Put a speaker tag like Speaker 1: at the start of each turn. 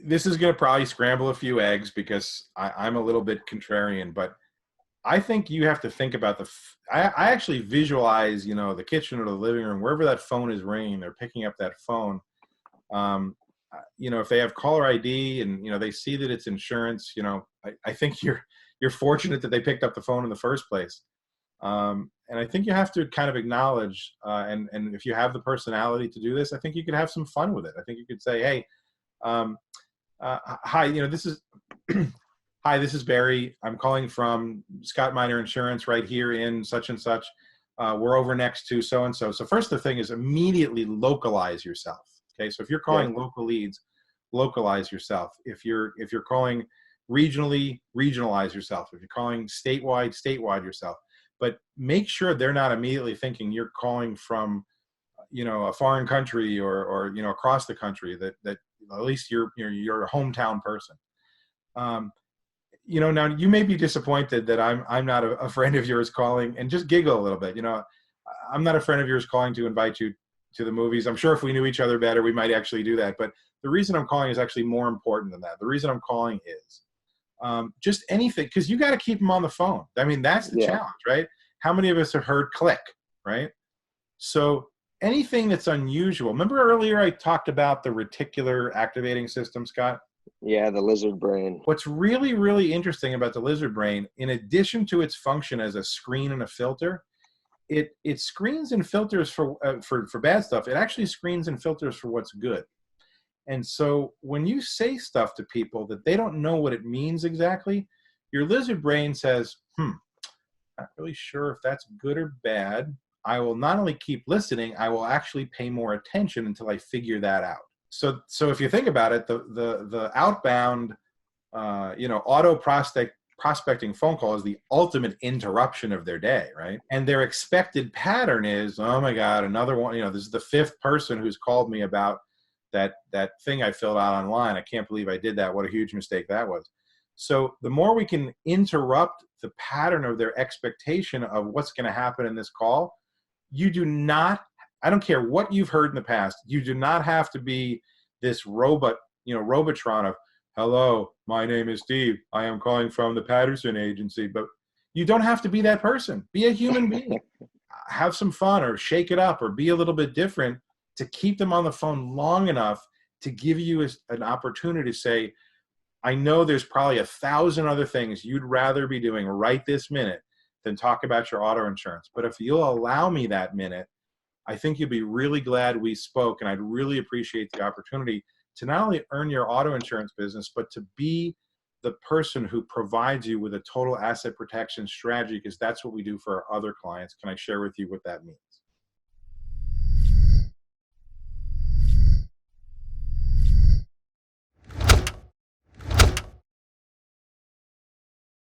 Speaker 1: this is going to probably scramble a few eggs because I'm a little bit contrarian, but I think you have to think about I actually visualize, the kitchen or the living room, wherever that phone is ringing, they're picking up that phone. Um, if they have caller ID and, they see that it's insurance, I think you're fortunate that they picked up the phone in the first place. And I think you have to kind of acknowledge, and if you have the personality to do this, I think you could have some fun with it. I think you could say, hey, um, hi, this is hi, this is Barry. I'm calling from Scott Minor Insurance right here in such and such. We're over next to so and so. So first, the thing is immediately localize yourself. Okay, so if you're
Speaker 2: Yeah.
Speaker 1: calling local leads, localize yourself. If you're calling regionally, regionalize yourself. If you're calling statewide, statewide yourself. But make sure they're not immediately thinking you're calling from, a foreign country or across the country. That at least you're a hometown person. Now you may be disappointed that I'm not a friend of yours calling, and just giggle a little bit. I'm not a friend of yours calling to invite you to the movies. I'm sure if we knew each other better, we might actually do that. But the reason I'm calling is actually more important than that. The reason I'm calling is just anything, because you got to keep them on the phone. I mean, that's the
Speaker 2: Yeah.
Speaker 1: challenge, right? How many of us have heard click, right? So anything that's unusual. Remember earlier I talked about the reticular activating system, Scott?
Speaker 2: Yeah, the lizard brain.
Speaker 1: What's really, really interesting about the lizard brain, in addition to its function as a screen and a filter, it screens and filters for bad stuff. It actually screens and filters for what's good. And so when you say stuff to people that they don't know what it means exactly, your lizard brain says, not really sure if that's good or bad. I will not only keep listening, I will actually pay more attention until I figure that out. So if you think about it, the outbound, auto prospecting phone call is the ultimate interruption of their day, right? And their expected pattern is, oh my God, another one. This is the fifth person who's called me about that thing I filled out online. I can't believe I did that. What a huge mistake that was. So the more we can interrupt the pattern of their expectation of what's going to happen in this call, you do not, I don't care what you've heard in the past, you do not have to be this robot, Robotron of, hello, my name is Steve. I am calling from the Patterson Agency. But you don't have to be that person. Be a human being. Have some fun or shake it up or be a little bit different to keep them on the phone long enough to give you an opportunity to say, I know there's probably 1,000 other things you'd rather be doing right this minute than talk about your auto insurance. But if you'll allow me that minute, I think you'll be really glad we spoke, and I'd really appreciate the opportunity to not only earn your auto insurance business, but to be the person who provides you with a total asset protection strategy, because that's what we do for our other clients. Can I share with you what that means?